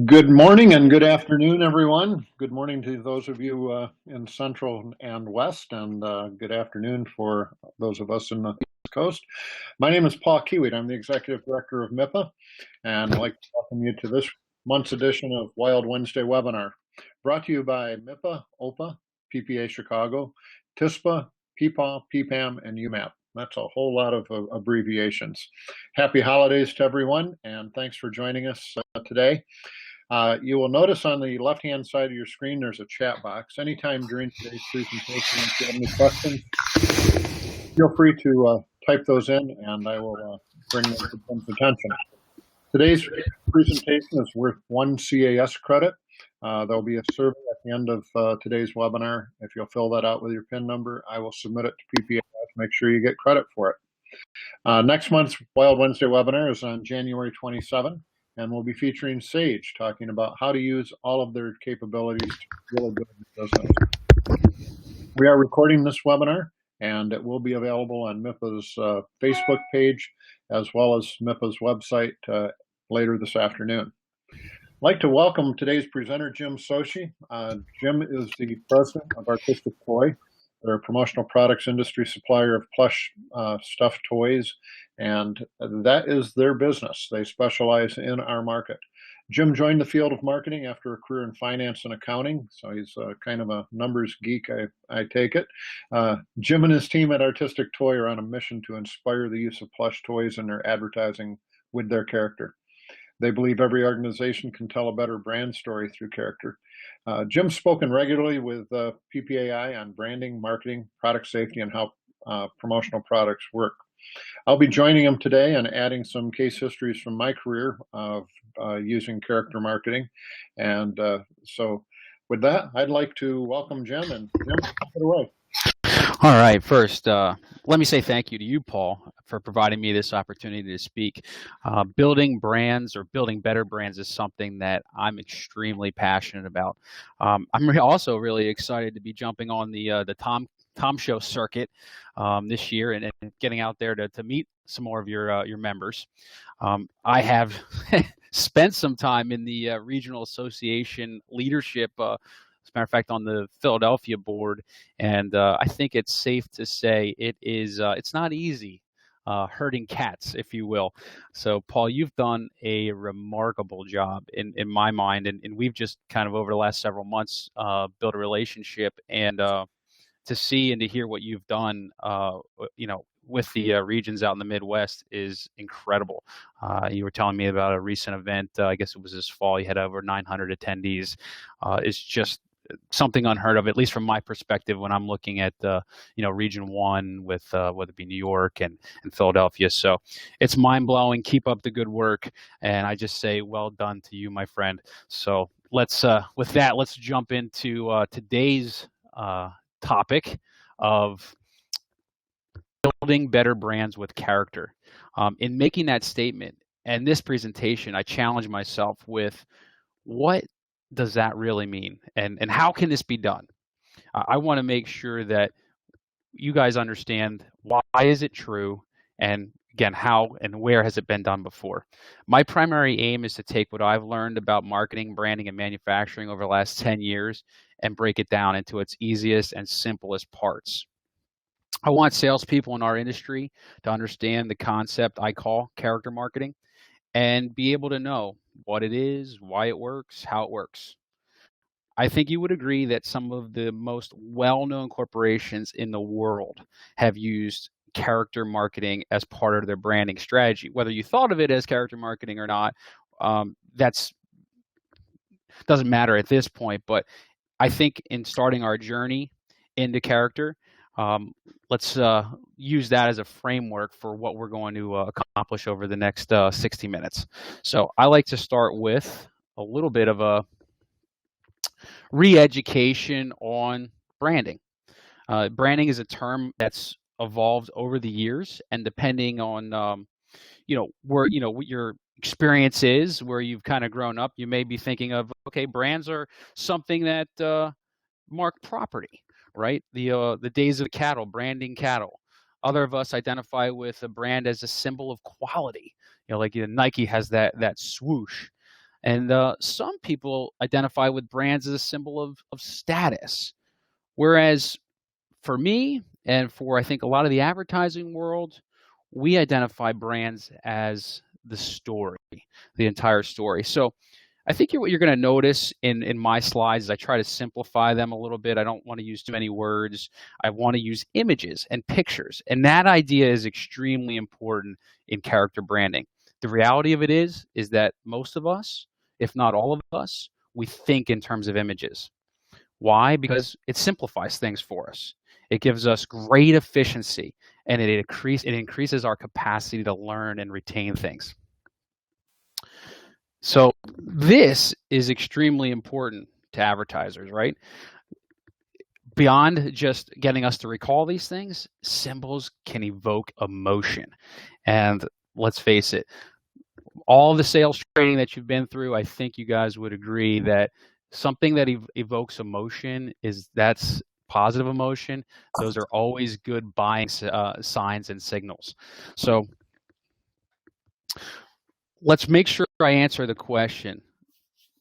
Good morning and good afternoon, everyone. Good morning to those of you in Central and West, and good afternoon for those of us in the East Coast. My name is Paul Kiewiet. I'm the Executive Director of MIPA, and I'd like to welcome you to this month's edition of Wild Wednesday webinar, brought to you by MIPA, OPA, PPA Chicago, TISPA, PPAW, PPAM, and UMAP. That's a whole lot of abbreviations. Happy holidays to everyone, and thanks for joining us today. You will notice on the left-hand side of your screen, there's a chat box. Anytime during today's presentation, if you have any questions, feel free to type those in, and I will bring them to someone's attention. Today's presentation is worth 1 CAS credit. There'll be a survey at the end of today's webinar. If you'll fill that out with your PIN number, I will submit it to PPA to make sure you get credit for it. Next month's Wild Wednesday webinar is on January 27, and we'll be featuring Sage, talking about how to use all of their capabilities to really build your business. We are recording this webinar, and it will be available on MIPA's Facebook page, as well as MIPA's website later this afternoon. I'd like to welcome today's presenter, Jim Socci. Jim is the president of Artistic Toy. They're a promotional products industry supplier of plush stuffed toys, and that is their business. They specialize in our market. Jim joined the field of marketing after a career in finance and accounting, so he's kind of a numbers geek, I take it. Jim and his team at Artistic Toy are on a mission to inspire the use of plush toys in their advertising with their character. They believe every organization can tell a better brand story through character. Jim's spoken regularly with PPAI on branding, marketing, product safety, and how promotional products work. I'll be joining him today and adding some case histories from my career of using character marketing. And so with that, I'd like to welcome Jim, and Jim, take it away. All right. First, let me say thank you to you, Paul, for providing me this opportunity to speak. Building brands or building better brands is something that I'm extremely passionate about. I'm also really excited to be jumping on the Tom Show circuit this year and getting out there to meet some more of your members. I have spent some time in the regional association leadership. As a matter of fact, on the Philadelphia board, and I think it's safe to say it's not easy herding cats, if you will. So, Paul, you've done a remarkable job in my mind, and we've just kind of over the last several months built a relationship, and to see and to hear what you've done, with the regions out in the Midwest is incredible. You were telling me about a recent event. I guess it was this fall. You had over 900 attendees. It's just something unheard of, at least from my perspective, when I'm looking at Region 1 with whether it be New York and Philadelphia. So it's mind blowing. Keep up the good work, and I just say well done to you, my friend. So let's jump into today's topic of building better brands with character. In making that statement and this presentation, I challenge myself with what does that really mean, and how can this be done? I want to make sure that you guys understand why is it true, and again, how and where has it been done before. My primary aim is to take what I've learned about marketing, branding, and manufacturing over the last 10 years and break it down into its easiest and simplest parts. I want salespeople in our industry to understand the concept I call character marketing and be able to know what it is, why it works, how it works. I think you would agree that some of the most well-known corporations in the world have used character marketing as part of their branding strategy. Whether you thought of it as character marketing or not, that's doesn't matter at this point. But I think in starting our journey into character, let's use that as a framework for what we're going to accomplish over the next 60 minutes. So I like to start with a little bit of a re-education on branding. Branding is a term that's evolved over the years, and depending on what your experience is, where you've kind of grown up, you may be thinking of, okay, brands are something that mark property, right? The days of cattle, branding cattle. Other of us identify with a brand as a symbol of quality. Like Nike has that swoosh. And some people identify with brands as a symbol of status. Whereas for me, and for I think a lot of the advertising world, we identify brands as the story, the entire story. So I think what you're going to notice in my slides is I try to simplify them a little bit. I don't want to use too many words. I want to use images and pictures. And that idea is extremely important in character branding. The reality of it is that most of us, if not all of us, we think in terms of images. Why? Because it simplifies things for us. It gives us great efficiency, and it increases our capacity to learn and retain things. So this is extremely important to advertisers, right? Beyond just getting us to recall these things, symbols can evoke emotion. And let's face it, all the sales training that you've been through, I think you guys would agree that something that evokes emotion that's positive emotion. Those are always good buying signs and signals. So let's make sure I answer the question.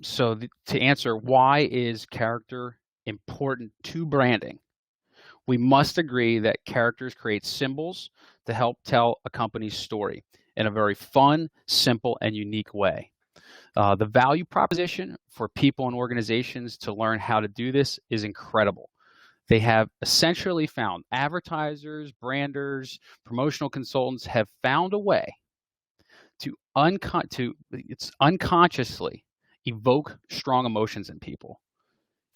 So to answer why is character important to branding, we must agree that characters create symbols to help tell a company's story in a very fun, simple, and unique way. The value proposition for people and organizations to learn how to do this is incredible. They have essentially found, advertisers, branders, promotional consultants have found a way to unconsciously evoke strong emotions in people.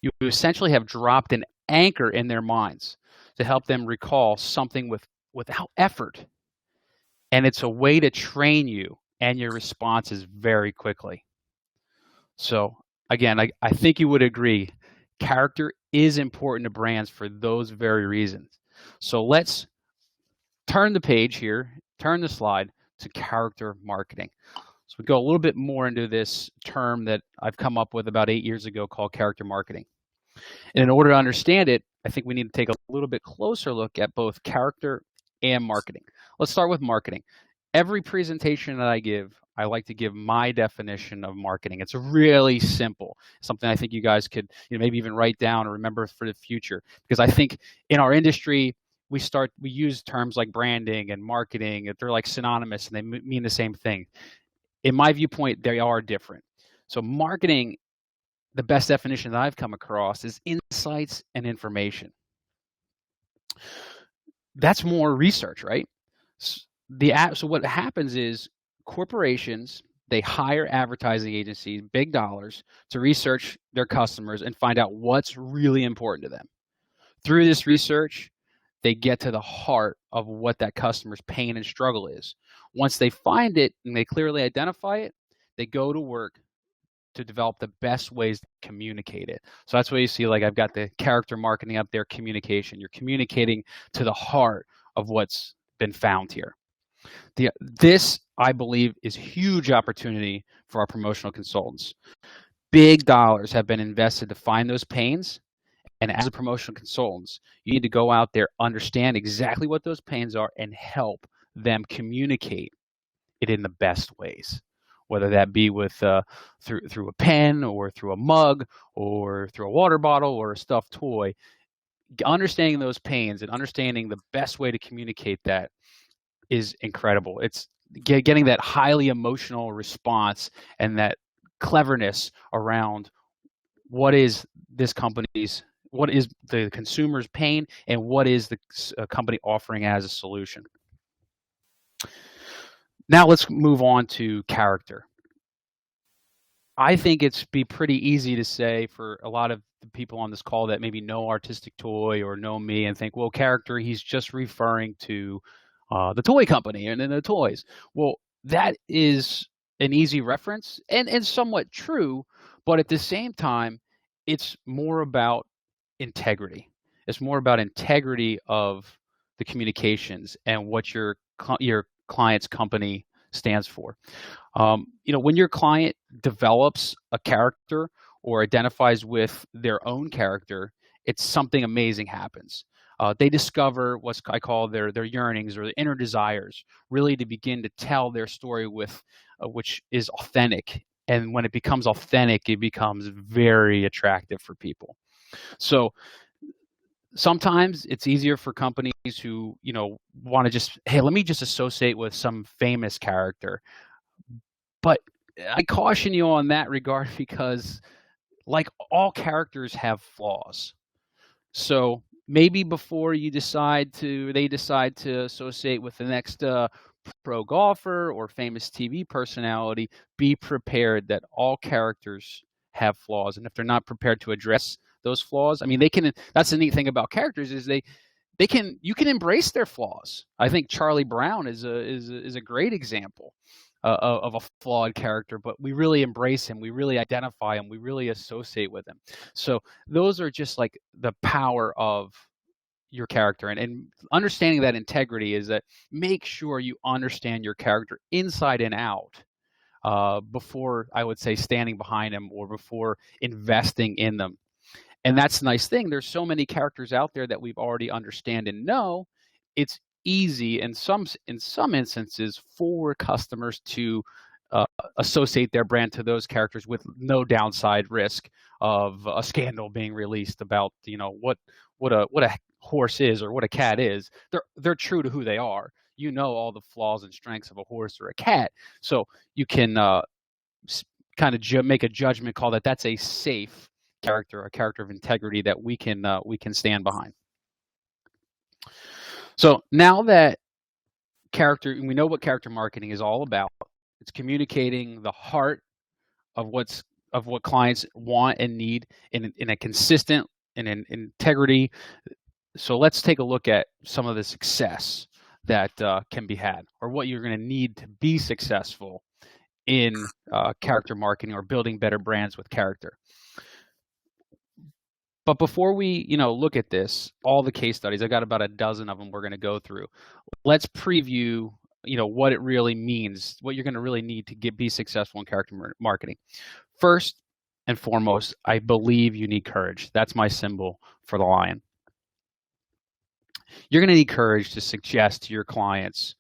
You essentially have dropped an anchor in their minds to help them recall something without effort. And it's a way to train you and your responses very quickly. So again, I think you would agree, character is important to brands for those very reasons. So let's turn the page here, turn the slide to character marketing. So we go a little bit more into this term that I've come up with about 8 years ago called character marketing. And in order to understand it, I think we need to take a little bit closer look at both character and marketing. Let's start with marketing. Every presentation that I give, I like to give my definition of marketing. It's really simple, something I think you guys could maybe even write down or remember for the future. Because I think in our industry, we use terms like branding and marketing. They're like synonymous and they mean the same thing. In my viewpoint, they are different. So marketing, the best definition that I've come across is insights and information. That's more research, right? So what happens is corporations, they hire advertising agencies, big dollars, to research their customers and find out what's really important to them. Through this research, they get to the heart of what that customer's pain and struggle is. Once they find it and they clearly identify it, they go to work to develop the best ways to communicate it. So that's why you see, like, I've got the character marketing up there, communication. You're communicating to the heart of what's been found here. This, I believe, is a huge opportunity for our promotional consultants. Big dollars have been invested to find those pains. And as a promotional consultants, you need to go out there, understand exactly what those pains are, and help them communicate it in the best ways. Whether that be with through a pen or through a mug or through a water bottle or a stuffed toy, understanding those pains and understanding the best way to communicate that is incredible. It's getting that highly emotional response and that cleverness around what is the consumer's pain and what is the company offering as a solution. Now let's move on to character. I think it's be pretty easy to say for a lot of the people on this call that maybe know Artistic Toy or know me and think, well, character, he's just referring to the toy company and the toys. Well, that is an easy reference and somewhat true, but at the same time, it's more about integrity. It's more about integrity of the communications and what your client's company stands for. When your client develops a character or identifies with their own character, it's something amazing happens. They discover what I call their yearnings or their inner desires, really to begin to tell their story with, which is authentic And when it becomes authentic, it becomes very attractive for people. So sometimes it's easier for companies who, want to just, hey, let me just associate with some famous character. But I caution you on that regard because, like, all characters have flaws. So maybe before they decide to associate with the next pro golfer or famous TV personality, be prepared that all characters have flaws. And if they're not prepared to address those flaws, I mean, that's the neat thing about characters is you can embrace their flaws. I think Charlie Brown is a great example of a flawed character, but we really embrace him, we really identify him, we really associate with him. So those are just like the power of your character, and understanding that integrity is that make sure you understand your character inside and out before, I would say, standing behind them or before investing in them. And that's the nice thing. There's so many characters out there that we've already understand and know. It's easy in some instances for customers to associate their brand to those characters with no downside risk of a scandal being released about what a horse is or what a cat is. They're true to who they are. You know all the flaws and strengths of a horse or a cat, so you can kind of make a judgment call that that's a safe character, a character of integrity that we can stand behind. So now that we know what character marketing is all about. It's communicating the heart of what clients want and need in a consistent and in integrity. So let's take a look at some of the success that can be had, or what you're going to need to be successful in character marketing or building better brands with character. But before we, look at this, all the case studies, I got about a dozen of them we're going to go through. Let's preview, what it really means, what you're going to really need to be successful in character marketing. First and foremost, I believe you need courage. That's my symbol for the lion. You're going to need courage to suggest to your clients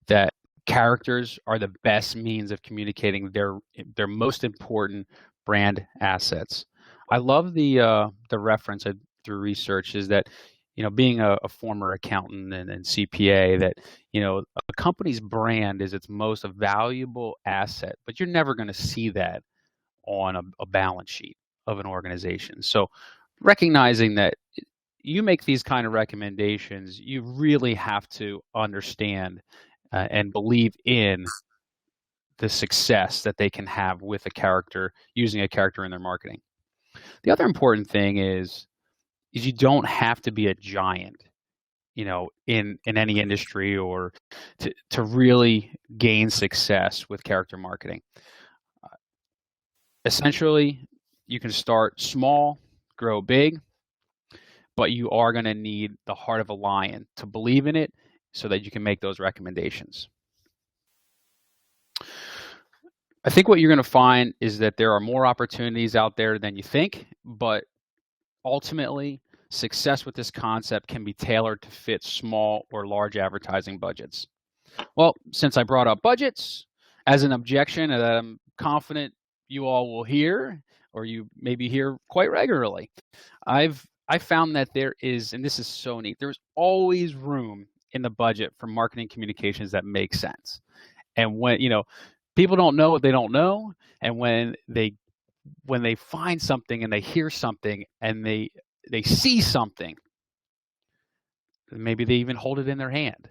that characters are the best means of communicating their most important brand assets. I love the reference through research is that, being a former accountant and CPA, that, a company's brand is its most valuable asset, but you're never going to see that on a balance sheet of an organization. So recognizing that you make these kind of recommendations, you really have to understand and believe in the success that they can have with a character, using a character in their marketing. The other important thing is you don't have to be a giant, in any industry or to really gain success with character marketing. Essentially, you can start small, grow big, but you are going to need the heart of a lion to believe in it so that you can make those recommendations. I think what you're going to find is that there are more opportunities out there than you think, but ultimately, success with this concept can be tailored to fit small or large advertising budgets. Well, since I brought up budgets as an objection that I'm confident you all will hear, or you maybe hear quite regularly, I found that there is, and this is so neat, there's always room in the budget for marketing communications that make sense. And when, people don't know what they don't know, and when they find something and they hear something and they see something, maybe they even hold it in their hand,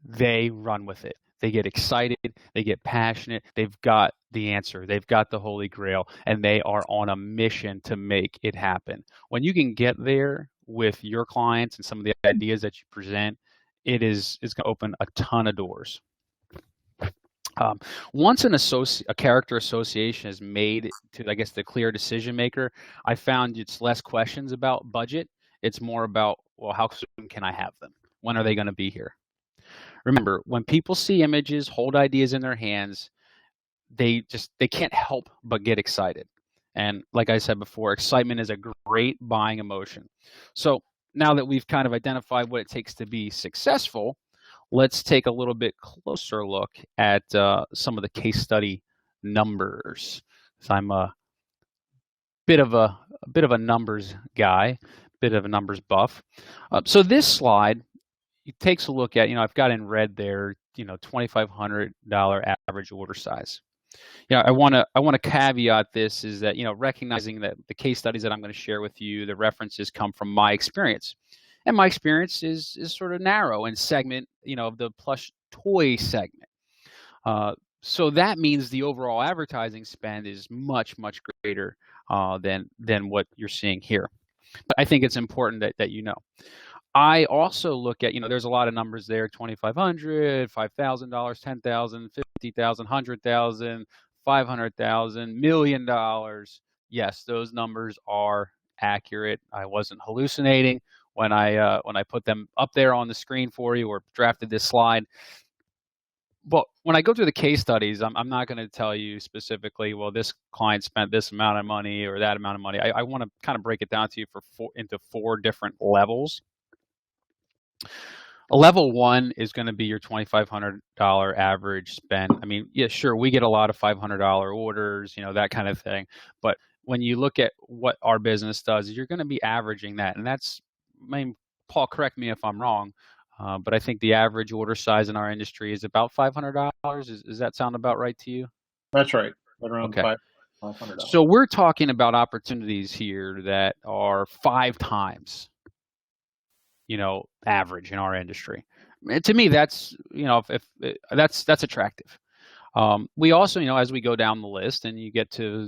they run with it. They get excited, they get passionate, they've got the answer, they've got the Holy Grail, and they are on a mission to make it happen. When you can get there with your clients and some of the ideas that you present, it's going to open a ton of doors. Once a character association is made to, I guess, the clear decision maker, I found it's less questions about budget. It's more about, well, how soon can I have them? When are they going to be here? Remember, when people see images, hold ideas in their hands, they can't help but get excited. And like I said before, excitement is a great buying emotion. So now that we've kind of identified what it takes to be successful, let's take a little bit closer look at some of the case study numbers. So I'm a bit of a numbers guy, bit of a numbers buff. So this slide it takes a look at, I've got in red there, $2,500 average order size. I want to caveat this is that, recognizing that the case studies that I'm going to share with you, the references come from my experience. And my experience is sort of narrow and segment, of the plush toy segment. So that means the overall advertising spend is much, much greater than what you're seeing here. But I think it's important that you know. I also look at, there's a lot of numbers there, $2,500, $5,000, $10,000, $50,000, $100,000, $500,000, $1 million. Yes, those numbers are accurate. I wasn't hallucinating when I put them up there on the screen for you or drafted this slide. But when I go through the case studies, I'm not going to tell you specifically, well, this client spent this amount of money or that amount of money. I want to kind of break it down to you into four different levels. A level one is going to be your $2,500 average spend. I mean, yeah, sure, we get a lot of $500 orders, that kind of thing. But when you look at what our business does, you're going to be averaging that. And that's, Paul, correct me if I'm wrong, but I think the average order size in our industry is about $500. Does that sound about right to you? That's right. Around okay. $500. So we're talking about opportunities here that are 5 times average in our industry. And to me, that's, if that's attractive. We also, as we go down the list and you get to,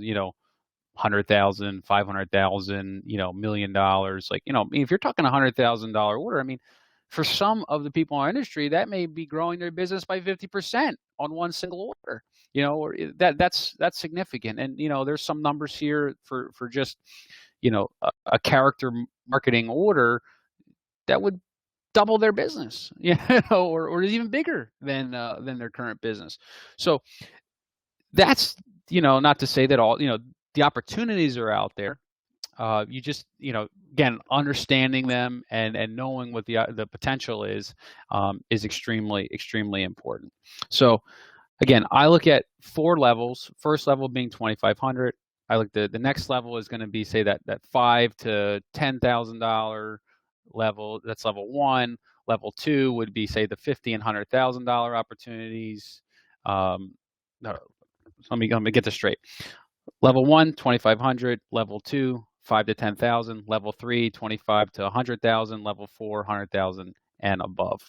100,000, 500,000, $1 million, like, if you're talking $100,000 order, I mean, for some of the people in our industry, that may be growing their business by 50% on one single order, or that's significant. And, there's some numbers here for just, a character marketing order that would double their business, or even bigger than their current business. So that's, not to say that all, the opportunities are out there. You just, again, understanding them and knowing what the potential is extremely, extremely important. So again, I look at 4 levels. First level being 2,500. I look the next level is going to be, say, that $5,000 to $10,000 level. That's level 1. Level 2 would be, say, the $50,000 and $100,000 opportunities. No, let me get this straight. Level 1, 2,500. Level 2, 5 to 10,000. Level 3, 25 to 100,000. Level 4, 100,000 and above.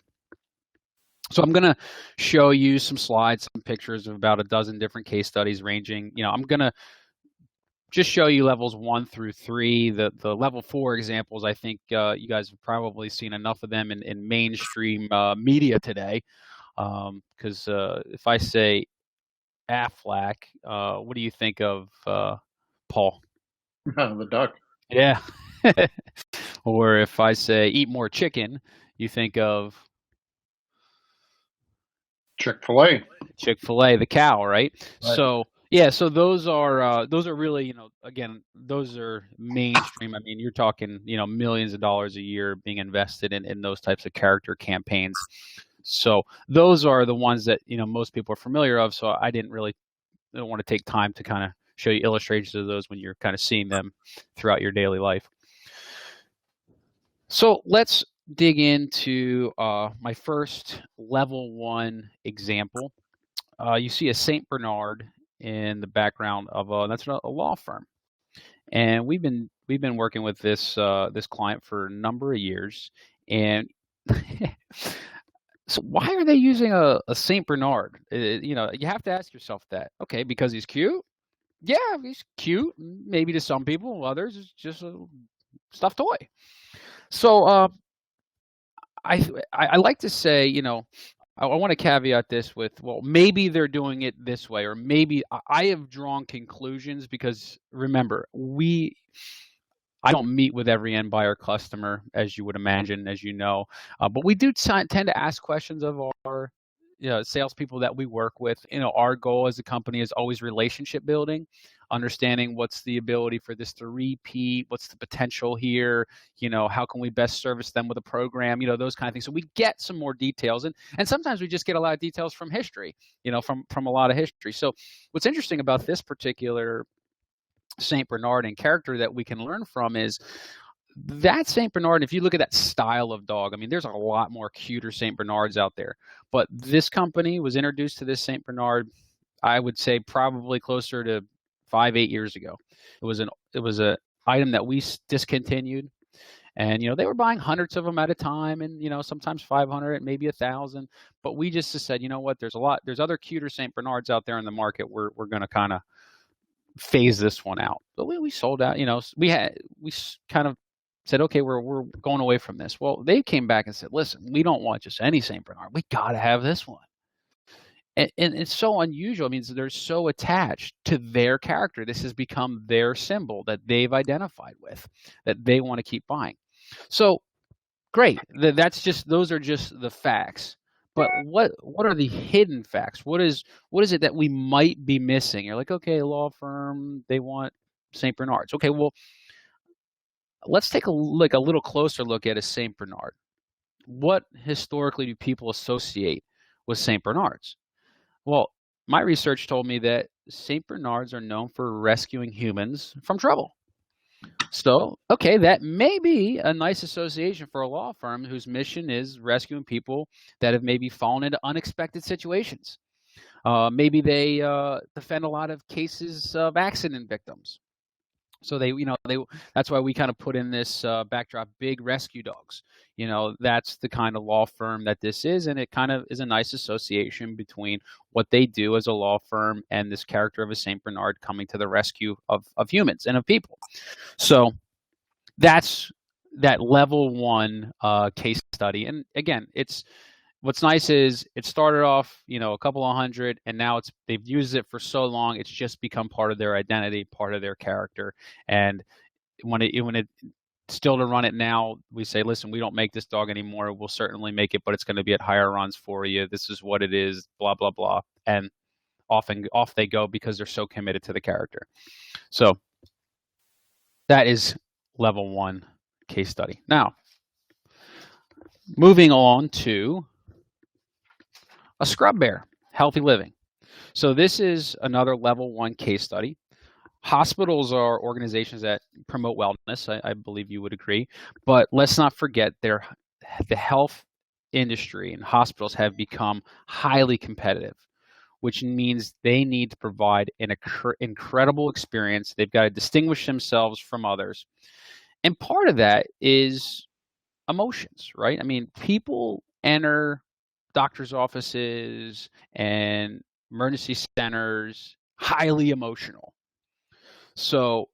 So I'm going to show you some slides, some pictures of about a dozen different case studies ranging. I'm going to just show you levels 1 through 3. The level 4 examples, I think you guys have probably seen enough of them in mainstream media today. Because if I say Aflac, what do you think of, Paul? The duck. Yeah. Or if I say eat more chicken, you think of Chick-fil-A. Chick-fil-A, the cow, right? Right. So yeah, so those are really, again, those are mainstream. I mean, you're talking, millions of dollars a year being invested in those types of character campaigns. So those are the ones that, most people are familiar of. So I don't want to take time to kind of show you illustrations of those when you're kind of seeing them throughout your daily life. So let's dig into my first level 1 example. You see a St. Bernard in the background of that's a law firm, and we've been working with this client for a number of years. And so why are they using a St. Bernard? You have to ask yourself that. Okay, because he's cute. Yeah, he's cute. Maybe to some people, others it's just a stuffed toy. So I like to say, I want to caveat this with, well, maybe they're doing it this way, or maybe I have drawn conclusions because, remember, I don't meet with every end buyer customer, as you would imagine, as you know, but we do tend to ask questions of our salespeople that we work with, our goal as a company is always relationship building, understanding what's the ability for this to repeat, what's the potential here, how can we best service them with a program, those kind of things. So we get some more details, and sometimes we just get a lot of details from history, from a lot of history. So what's interesting about this particular Saint Bernard and character that we can learn from is that Saint Bernard. If you look at that style of dog, I mean, there's a lot more cuter Saint Bernards out there, but this company was introduced to this Saint Bernard, I would say probably closer to 5-8 years ago. It was a item that we discontinued, and they were buying hundreds of them at a time, and sometimes 500, maybe 1,000. But we just said, what? There's other cuter Saint Bernards out there in the market. We're going to kind of phase this one out. But we sold out. We kind of said, okay, we're going away from this. Well, they came back and said, listen, we don't want just any Saint Bernard. We got to have this one. And it's so unusual. I mean, they're so attached to their character. This has become their symbol that they've identified with, that they want to keep buying. So great. Those are just the facts. But what are the hidden facts? What is it that we might be missing? You're like, okay, law firm, they want Saint Bernards. Okay, well, let's take a little closer look at a Saint Bernard. What historically do people associate with Saint Bernards? Well, my research told me that Saint Bernards are known for rescuing humans from trouble. So, okay, that may be a nice association for a law firm whose mission is rescuing people that have maybe fallen into unexpected situations. Maybe they defend a lot of cases of accident victims. So that's why we kind of put in this backdrop, big rescue dogs. That's the kind of law firm that this is, and it kind of is a nice association between what they do as a law firm and this character of a Saint Bernard coming to the rescue of humans and of people. So that's that level 1 case study. And again, what's nice is it started off, a couple of hundred, and now they've used it for so long, it's just become part of their identity, part of their character. And when it still to run it now, we say, listen, we don't make this dog anymore. We'll certainly make it, but it's going to be at higher runs for you. This is what it is, blah, blah, blah. And off they go because they're so committed to the character. So that is level 1 case study. Now, moving on to a scrub bear, healthy living. So this is another level 1 case study. Hospitals are organizations that promote wellness. I believe you would agree. But let's not forget the health industry and hospitals have become highly competitive, which means they need to provide an incredible experience. They've got to distinguish themselves from others. And part of that is emotions, right? I mean, people enter doctor's offices and emergency centers highly emotional. So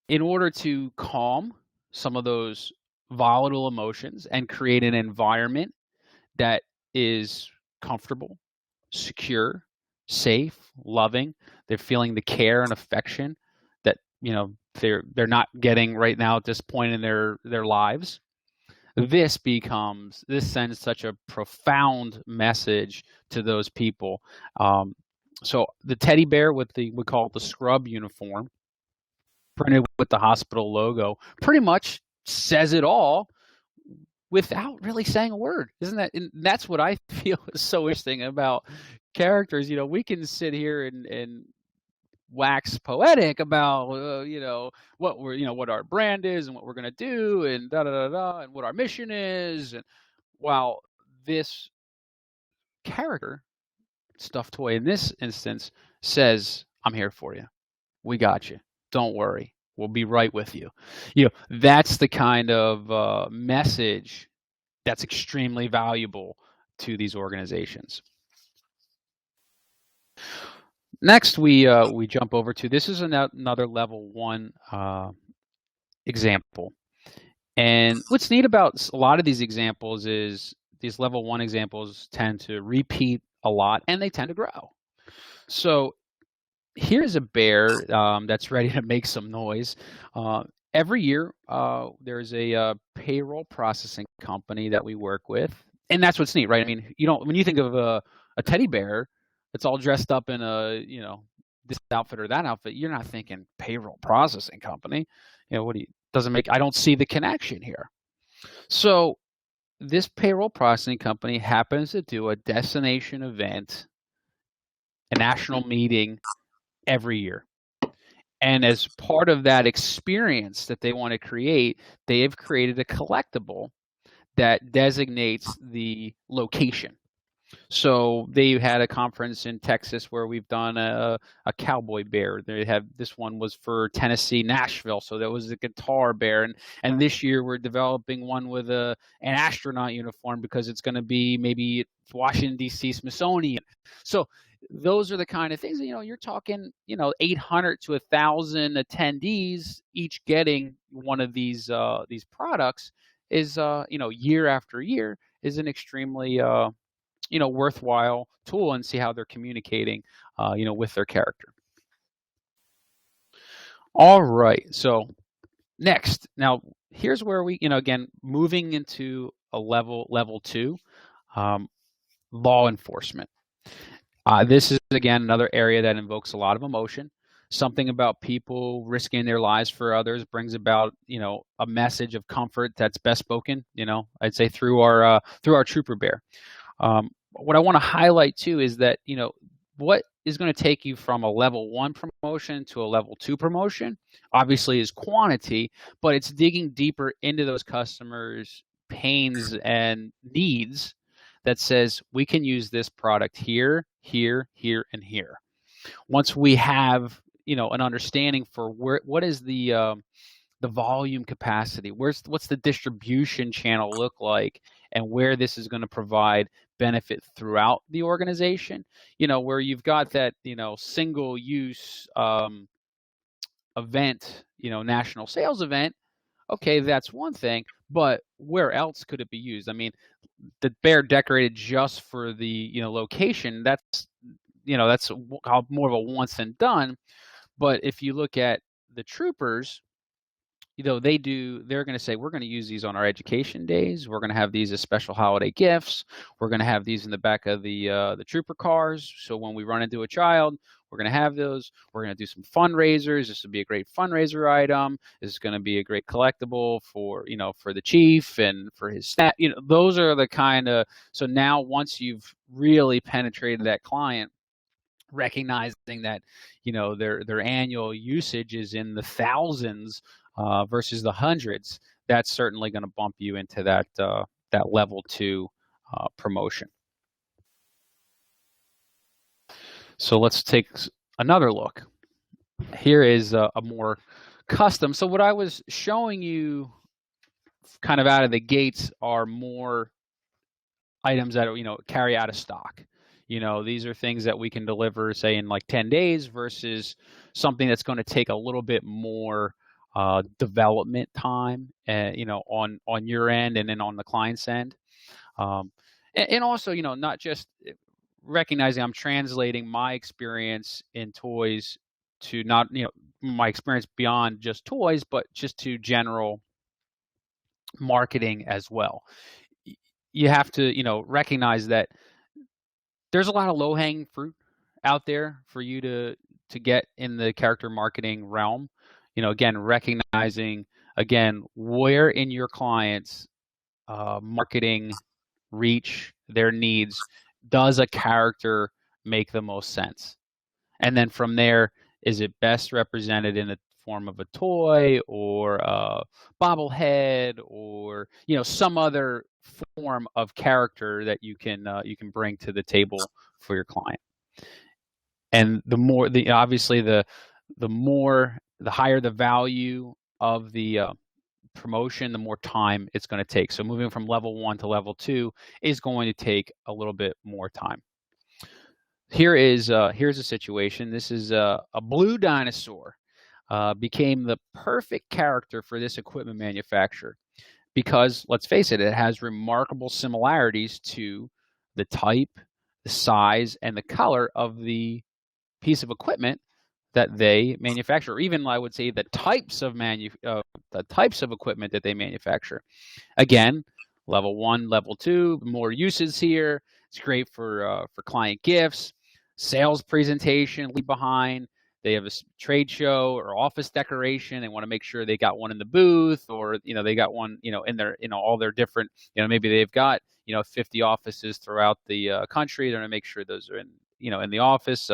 in order to calm some of those volatile emotions and create an environment that is comfortable, secure, safe, loving, they're feeling the care and affection that they're not getting right now at this point in their lives. This sends such a profound message to those people. So the teddy bear we call it the scrub uniform, printed with the hospital logo, pretty much says it all without really saying a word. Isn't that? And that's what I feel is so interesting about characters. We can sit here and wax poetic about what our brand is and what we're going to do and da da da da and what our mission is, and while this character stuffed toy in this instance says, I'm here for you, we got you, don't worry, we'll be right with you. That's the kind of message that's extremely valuable to these organizations. Next, we jump over to, this is another level 1 example. And what's neat about a lot of these examples is these level 1 examples tend to repeat a lot and they tend to grow. So here's a bear that's ready to make some noise. Every year, there's a payroll processing company that we work with. And that's what's neat, right? I mean, when you think of a teddy bear that's all dressed up in a, this outfit or that outfit, you're not thinking payroll processing company. What do you, doesn't make, I don't see the connection here. So this payroll processing company happens to do a destination event, a national meeting every year. And as part of that experience that they want to create, they have created a collectible that designates the location. So they had a conference in Texas where we've done a cowboy bear. They have, this one was for Tennessee, Nashville. So that was a guitar bear. And this year we're developing one with an astronaut uniform because it's going to be maybe Washington, D.C. Smithsonian. So those are the kind of things, you're talking, 800 to 1,000 attendees each getting one of these products is, year after year is an extremely, worthwhile tool, and see how they're communicating, with their character. All right. So next, now here's where we, again, moving into a level 2, law enforcement. This is, again, another area that invokes a lot of emotion. Something about people risking their lives for others brings about, a message of comfort that's best spoken, I'd say through our trooper bear. What I want to highlight too is that, what is going to take you from a level 1 promotion to a level 2 promotion, obviously, is quantity, but it's digging deeper into those customers' pains and needs that says we can use this product here, here, here, and here. Once we have, an understanding for what is the volume capacity, what's the distribution channel look like, and where this is going to provide benefit throughout the organization, where you've got that, single use event, national sales event. Okay, that's one thing, but where else could it be used? I mean, the bear decorated just for the, location, that's more of a once and done. But if you look at the troopers, they're going to say, we're going to use these on our education days. We're going to have these as special holiday gifts. We're going to have these in the back of the trooper cars. So when we run into a child, we're going to have those. We're going to do some fundraisers. This would be a great fundraiser item. This is going to be a great collectible for the chief and for his staff. Those are the kind of, so now once you've really penetrated that client, recognizing that, their annual usage is in the thousands versus the hundreds, that's certainly going to bump you into that level 2 promotion. So let's take another look. Here is a more custom. So what I was showing you kind of out of the gates are more items that are, carry out of stock. These are things that we can deliver, say, in like 10 days versus something that's going to take a little bit more development time, on your end and then on the client's end. And also, not just recognizing I'm translating my experience in toys to not, my experience beyond just toys, but just to general marketing as well. You have to, recognize that there's a lot of low-hanging fruit out there for you to get in the character marketing realm. Again, recognizing, where in your clients' marketing reach, their needs, does a character make the most sense? And then from there, is it best represented in the form of a toy or a bobblehead or, some other form of character that you can bring to the table for your client? And the more, obviously, the higher the value of the promotion, the more time it's going to take. So moving from level 1 to level 2 is going to take a little bit more time. Here's a situation. This is a blue dinosaur became the perfect character for this equipment manufacturer because, let's face it, it has remarkable similarities to the type, the size, and the color of the piece of equipment that they manufacture, or even I would say the types of equipment that they manufacture. Again, level 1, level 2, more uses here. It's great for client gifts, sales presentation, leave behind. They have a trade show or office decoration. They want to make sure they got one in the booth, or they got one in their all their different maybe they've got 50 offices throughout the country. They're going to make sure those are in the office.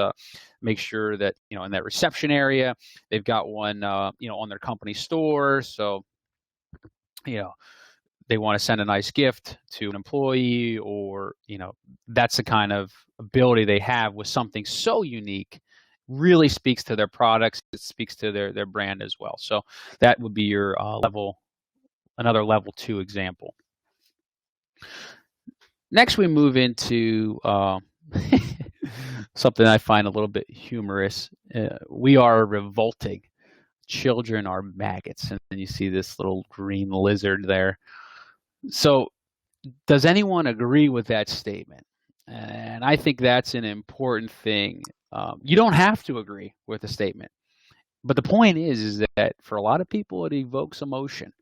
Make sure that in that reception area they've got one on their company store. So they want to send a nice gift to an employee, or that's the kind of ability they have with something so unique. Really speaks to their products. It speaks to their brand as well. So that would be your another level 2 example. Next, we move into something I find a little bit humorous. We are revolting. Children are maggots. And you see this little green lizard there. So does anyone agree with that statement? And I think that's an important thing. You don't have to agree with the statement. But the point is that for a lot of people, it evokes emotion.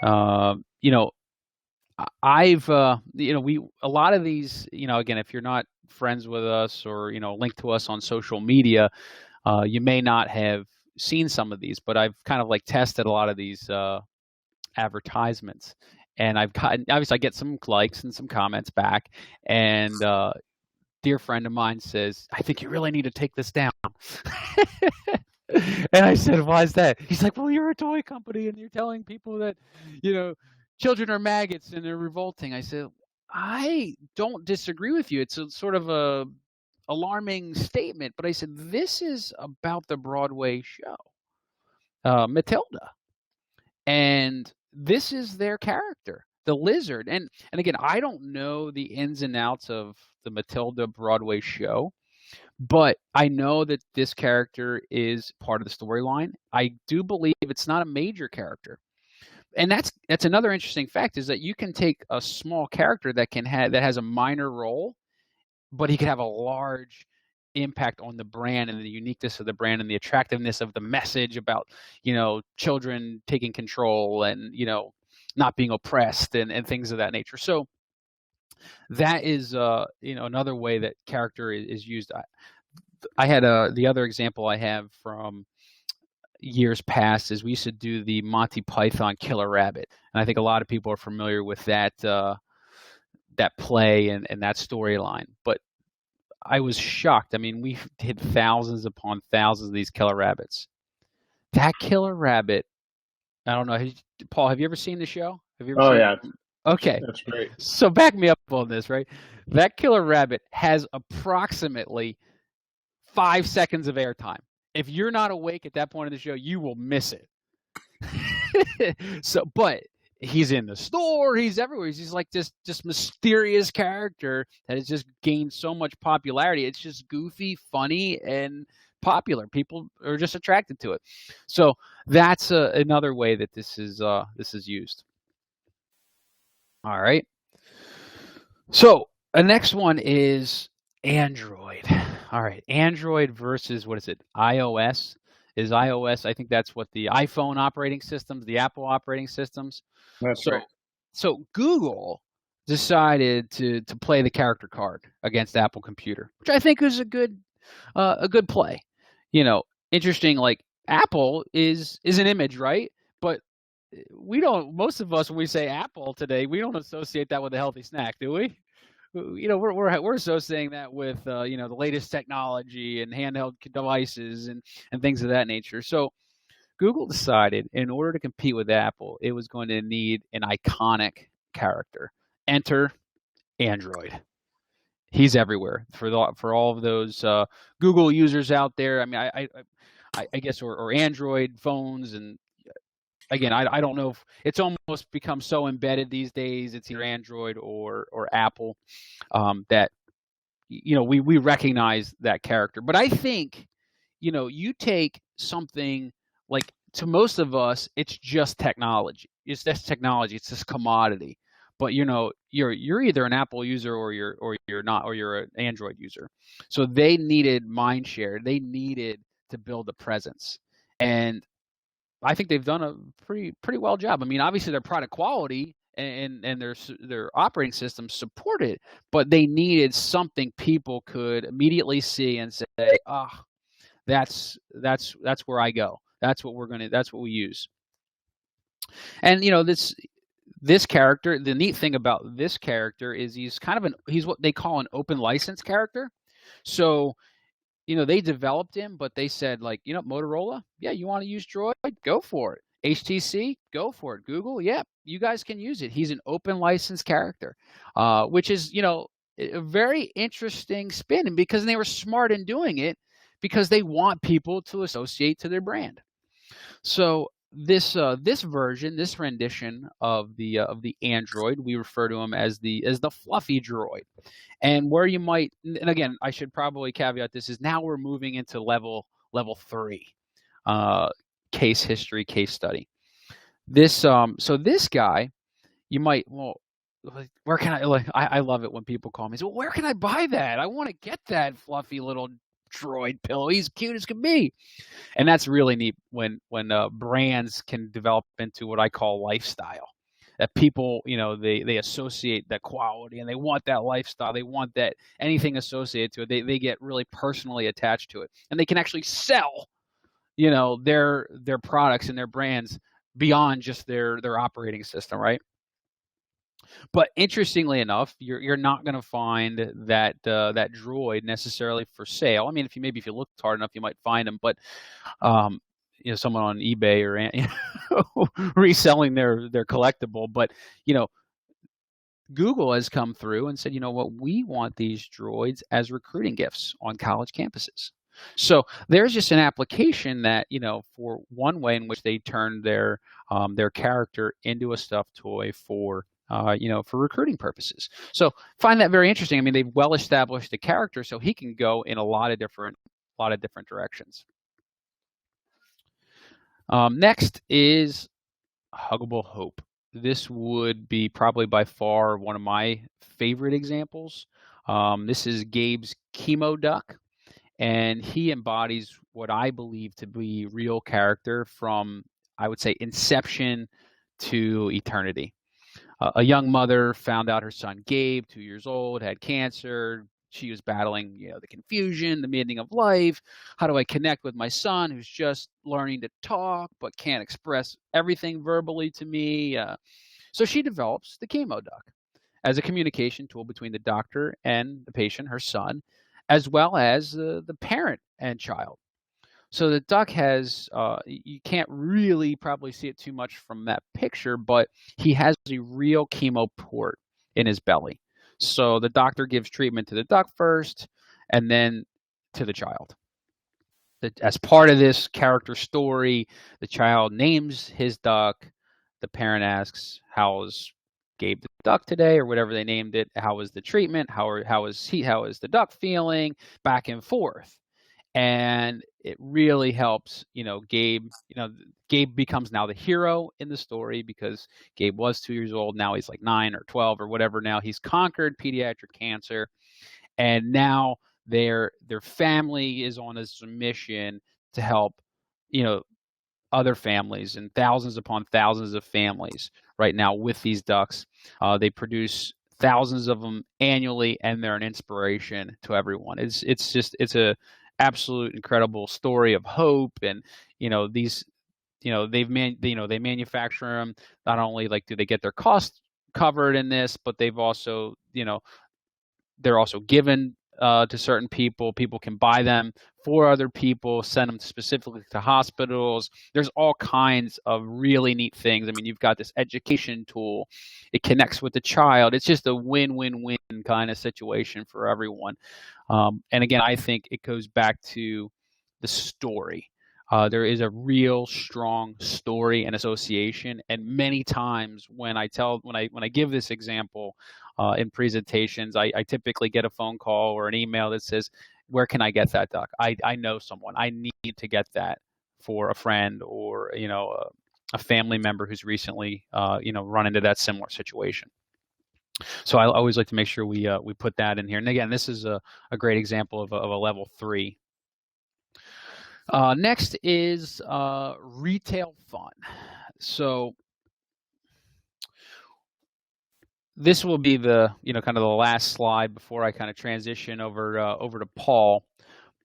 I've a lot of these, again, if you're not friends with us or linked to us on social media, you may not have seen some of these, but I've kind of like tested a lot of these advertisements, and I've gotten, obviously I get some likes and some comments back, and dear friend of mine says, I think you really need to take this down. And I said, why is that? He's like, well, you're a toy company and you're telling people that children are maggots and they're revolting. I said, I don't disagree with you. It's a sort of a alarming statement, but I said, this is about the Broadway show, Matilda, and this is their character, the lizard. And again, I don't know the ins and outs of the Matilda Broadway show, but I know that this character is part of the storyline. I do believe it's not a major character. And that's another interesting fact, is that you can take a small character that has a minor role, but he could have a large impact on the brand and the uniqueness of the brand and the attractiveness of the message about, children taking control and, not being oppressed and things of that nature. So that is, another way that character is used. I had the other example I have from years past is we used to do the Monty Python Killer Rabbit, and I think a lot of people are familiar with that play and that storyline. But I was shocked. I mean, we did thousands upon thousands of these Killer Rabbits. That Killer Rabbit, I don't know, Paul, have you ever seen the show? Have you ever seen yeah. it? Okay. That's great. So back me up on this, right? That Killer Rabbit has approximately 5 seconds of airtime. If you're not awake at that point of the show, you will miss it. So, but he's in the store, he's everywhere. He's like this mysterious character that has just gained so much popularity. It's just goofy, funny, and popular. People are just attracted to it. So that's another way that this is used. All right. So the next one is Android. All right, Android versus, what is it, iOS? Is iOS, I think that's what the iPhone operating systems, the Apple operating systems. That's right. So Google decided to play the character card against Apple Computer, which I think is a good play. Interesting, like Apple is an image, right? But we don't, most of us, when we say Apple today, we don't associate that with a healthy snack, do we? We're associating that with the latest technology and handheld devices and things of that nature. So Google decided, in order to compete with Apple, it was going to need an iconic character. Enter Android. He's everywhere for all of those Google users out there. I mean, I guess, or Android phones, and again, I don't know if it's almost become so embedded these days. It's either Android or Apple that we recognize that character. But I think you take something like, to most of us, it's just technology. It's just technology. It's this commodity. But you're either an Apple user or you're not, or you're an Android user. So they needed mind share. They needed to build a presence, and I think they've done a pretty well job. I mean, obviously their product quality and their operating system support it, but they needed something people could immediately see and say, "Ah, that's where I go. That's what we use." And this character, the neat thing about this character is he's what they call an open license character. So they developed him, but they said, like, Motorola, yeah, you want to use Droid? Go for it. HTC, go for it. Google, yeah, you guys can use it. He's an open license character, which is, a very interesting spin, and because they were smart in doing it, because they want people to associate to their brand. So this version, this rendition of the Android, we refer to him as the fluffy droid. And where you might, and again, I should probably caveat this, is now we're moving into level 3, case history, case study. So this guy, you might, well, where can I love it when people call me, so where can I buy that? I want to get that fluffy little droid pillow. He's cute as can be. And that's really neat when brands can develop into what I call lifestyle. That people, they associate that quality, and they want that lifestyle. They want that anything associated to it. They get really personally attached to it, and they can actually sell, their products and their brands beyond just their operating system, right? But interestingly enough, you're not going to find that that droid necessarily for sale. I mean, if you looked hard enough, you might find them, but um, someone on eBay or reselling their collectible. But Google has come through and said, you know what, we want these droids as recruiting gifts on college campuses. So there's just an application that, for one way in which they turned their character into a stuffed toy for for recruiting purposes. So find that very interesting. I mean, they've well established the character, so he can go in a lot of different directions. Next is Huggable Hope. This would be probably by far one of my favorite examples. This is Gabe's chemo duck, and he embodies what I believe to be real character from, I would say, inception to eternity. A young mother found out her son Gabe, 2 years old, had cancer. She was battling, the confusion, the meaning of life. How do I connect with my son who's just learning to talk but can't express everything verbally to me? So she develops the chemo duck as a communication tool between the doctor and the patient, her son, as well as the parent and child. So the duck has, you can't really probably see it too much from that picture, but he has a real chemo port in his belly. So the doctor gives treatment to the duck first, and then to the child. As part of this character story, the child names his duck. The parent asks, "How's Gabe the duck today?" or whatever they named it. How was the treatment? How is the duck feeling? Back and forth. And it really helps, Gabe, Gabe becomes now the hero in the story, because Gabe was 2 years old. Now he's like 9 or 12 or whatever. Now he's conquered pediatric cancer. And now their family is on a mission to help, other families, and thousands upon thousands of families right now with these ducks. They produce thousands of them annually, and they're an inspiration to everyone. It's a absolute incredible story of hope. And these they manufacture them. Not only like do they get their costs covered in this, but they've also they're also given to certain people. People can buy them for other people, send them specifically to hospitals. There's all kinds of really neat things. I mean, you've got this education tool. It connects with the child. It's just a win-win-win kind of situation for everyone. And again, I think it goes back to the story. There is a real strong story and association. And many times when I give this example in presentations, I typically get a phone call or an email that says, "Where can I get that duck? I know someone. I need to get that for a friend or a family member who's recently run into that similar situation." So I always like to make sure we put that in here. And again, this is a great example of a level 3. Next is retail fun. So this will be the kind of the last slide before I kind of transition over to Paul.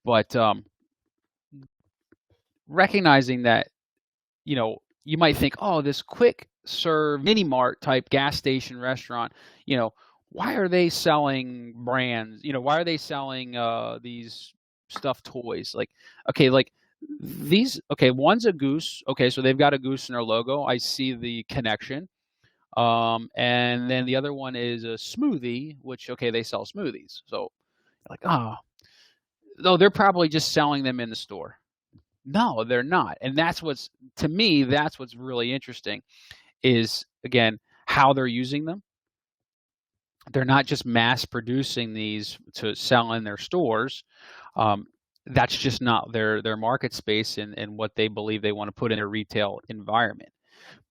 But recognizing that you might think, oh, this quick serve mini mart type gas station restaurant, why are they selling brands? Why are they selling these stuffed toys? Like, okay, like these, okay, one's a goose. Okay, so they've got a goose in their logo. I see the connection. And then the other one is a smoothie, which, okay, they sell smoothies. So like, oh, no, they're probably just selling them in the store. No, they're not. And to me, that's what's really interesting is, again, how they're using them. They're not just mass producing these to sell in their stores. That's just not their market space and what they believe they want to put in their retail environment.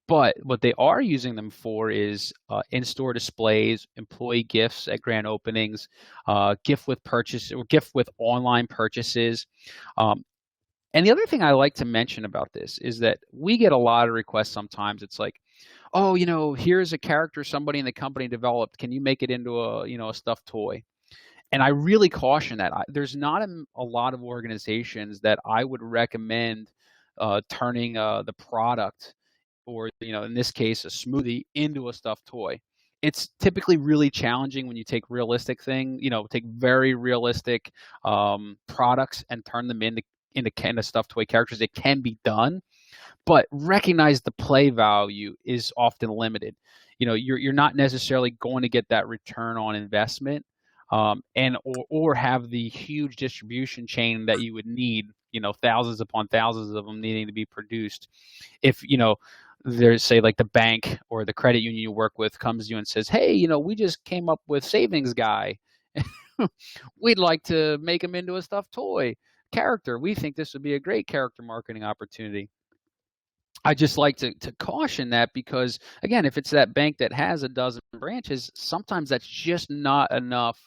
But what they are using them for is in-store displays, employee gifts at grand openings, gift with online purchases. And the other thing I like to mention about this is that we get a lot of requests sometimes. It's like, oh, here's a character somebody in the company developed. Can you make it into a stuffed toy? And I really caution that. There's not a lot of organizations that I would recommend turning the product, or in this case a smoothie, into a stuffed toy. It's typically really challenging when you take take very realistic products and turn them into kind of stuffed toy characters. It can be done, but recognize the play value is often limited. You're not necessarily going to get that return on investment, or have the huge distribution chain that you would need. Thousands upon thousands of them needing to be produced. If there's, say, like the bank or the credit union you work with comes to you and says, hey, we just came up with savings guy. We'd like to make him into a stuffed toy character. We think this would be a great character marketing opportunity. I just like to caution that, because, again, if it's that bank that has a dozen branches, sometimes that's just not enough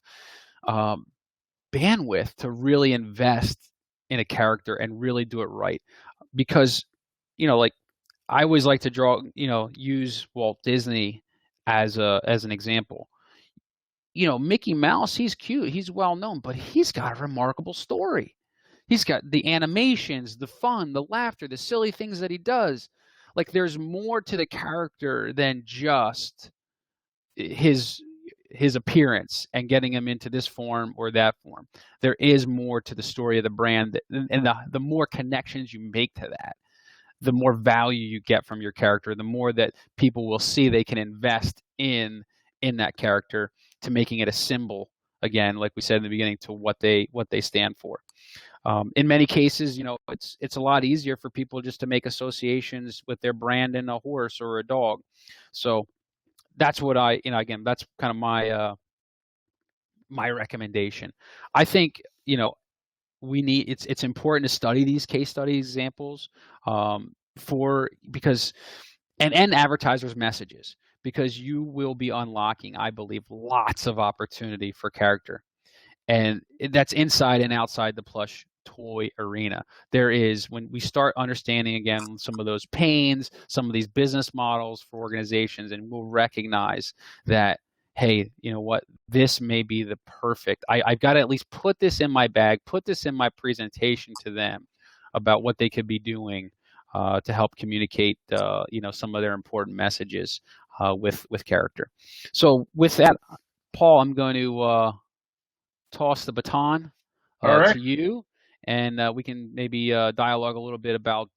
bandwidth to really invest in a character and really do it right. Because, like, I always like to use Walt Disney as an example. Mickey Mouse, he's cute, he's well known, but he's got a remarkable story. He's got the animations, the fun, the laughter, the silly things that he does. Like, there's more to the character than just his appearance and getting him into this form or that form. There is more to the story of the brand, and the more connections you make to that, the more value you get from your character, the more that people will see they can invest in that character, to making it a symbol, again, like we said in the beginning, to what they stand for. In many cases, it's a lot easier for people just to make associations with their brand and a horse or a dog. So that's what again, that's kind of my recommendation. I think, it's important to study these case study examples, because advertisers' messages, because you will be unlocking, I believe, lots of opportunity for character. And that's inside and outside the plush toy arena. There is, when we start understanding, again, some of those pains, some of these business models for organizations, and we'll recognize that, hey, you know what, this may be the perfect, I've got to at least put this in my bag, put this in my presentation to them about what they could be doing to help communicate some of their important messages with character. So with that, Paul, I'm going to toss the baton right. to you, and we can maybe dialogue a little bit about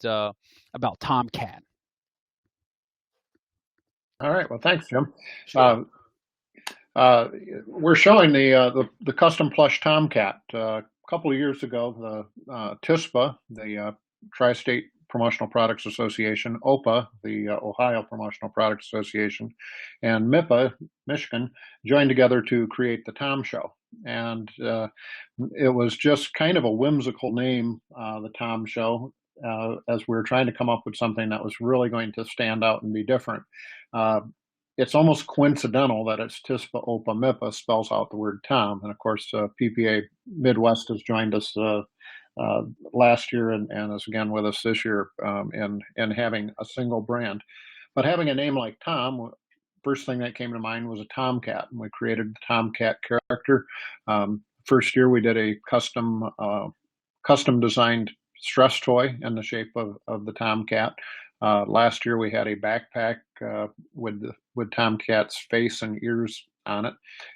Tomcat. All right. Well, thanks, Jim. Sure. We're showing the custom plush Tomcat. A couple of years ago, the TISPA, the Tri-State Promotional Products Association, OPA, the Ohio Promotional Products Association, and MIPA, Michigan, joined together to create the Tom Show. And it was just kind of a whimsical name, the Tom Show, as we were trying to come up with something that was really going to stand out and be different. It's almost coincidental that it's TISPA, OPA, MIPA spells out the word Tom. And of course, PPA Midwest has joined us last year and is again with us this year in having a single brand. But having a name like Tom first thing that came to mind was a tomcat, and we created the tomcat character. First year we did a custom designed stress toy in the shape of the tomcat. Last year we had a backpack with Tomcat's face and ears on it.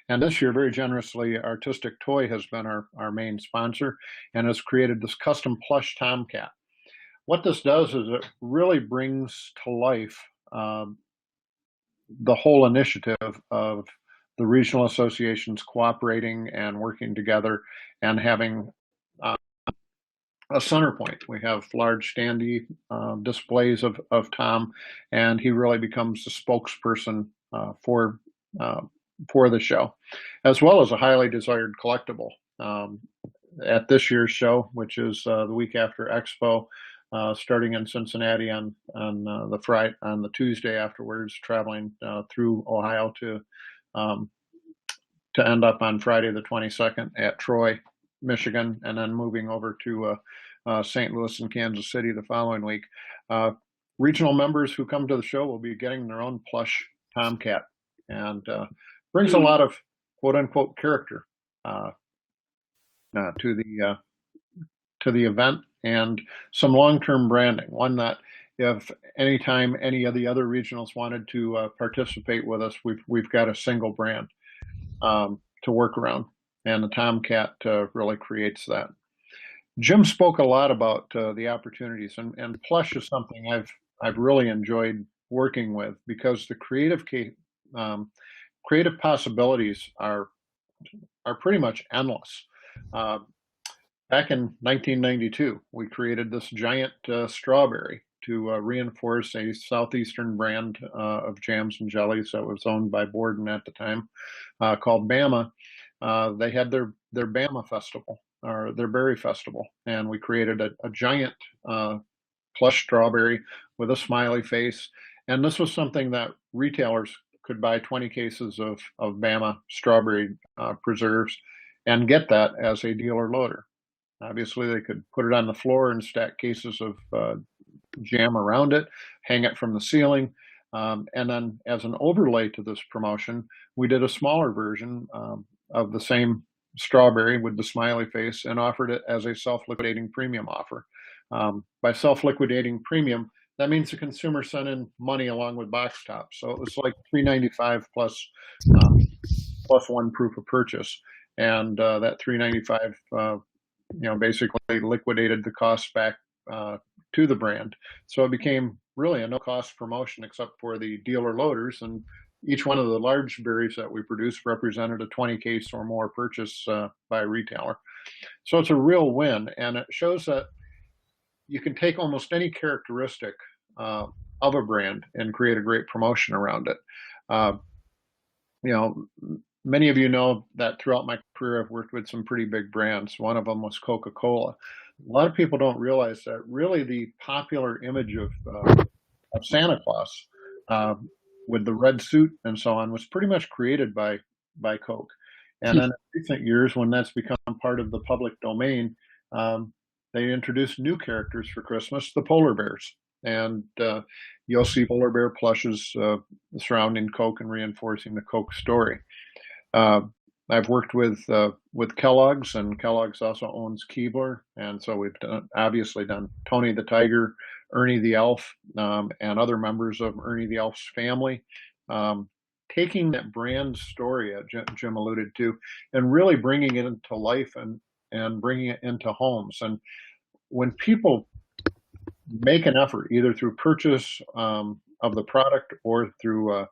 And this year, very generously, Artistic Toy has been our main sponsor and has created this custom plush Tomcat. What this does is it really brings to life the whole initiative of the regional associations cooperating and working together and having a center point. We have large standee displays of Tom, and he really becomes the spokesperson for the show, as well as a highly desired collectible. At this year's show, which is the week after Expo, starting in Cincinnati on the Tuesday afterwards, traveling through Ohio to end up on Friday the 22nd at Troy, Michigan, and then moving over to St. Louis and Kansas City the following week. Regional members who come to the show will be getting their own plush Tomcat, and brings a lot of quote unquote character to the event, and some long-term branding. One that if anytime any of the other regionals wanted to participate with us, we've got a single brand to work around, and the Tomcat really creates that. Jim spoke a lot about the opportunities, and plush is something I've really enjoyed working with, because the creative possibilities are pretty much endless. Back in 1992, we created this giant strawberry to reinforce a southeastern brand of jams and jellies that was owned by Borden at the time, called Bama. They had their Bama festival, or their berry festival, and we created a giant plush strawberry with a smiley face. And this was something that retailers could buy 20 cases of Bama strawberry preserves and get that as a dealer loader. Obviously, they could put it on the floor and stack cases of jam around it, hang it from the ceiling. And then as an overlay to this promotion, we did a smaller version of the same strawberry with the smiley face and offered it as a self-liquidating premium offer. By self-liquidating premium, that means the consumer sent in money along with box tops. So it was like $3.95 plus one proof of purchase. And that $3.95 basically liquidated the cost back to the brand. So it became really a no-cost promotion except for the dealer loaders, and each one of the large berries that we produced represented a 20 case or more purchase by a retailer. So it's a real win, and it shows that you can take almost any characteristic of a brand and create a great promotion around it. Many of you know that throughout my career, I've worked with some pretty big brands. One of them was Coca-Cola. A lot of people don't realize that really the popular image of Santa Claus with the red suit and so on was pretty much created by Coke. And then in recent years, when that's become part of the public domain, they introduced new characters for Christmas, the polar bears. And you'll see polar bear plushes surrounding Coke and reinforcing the Coke story. I've worked with Kellogg's, and Kellogg's also owns Keebler, and so we've obviously done Tony the Tiger, Ernie the Elf, and other members of Ernie the Elf's family, taking that brand story that Jim alluded to and really bringing it into life and bringing it into homes. And when people make an effort, either through purchase of the product or through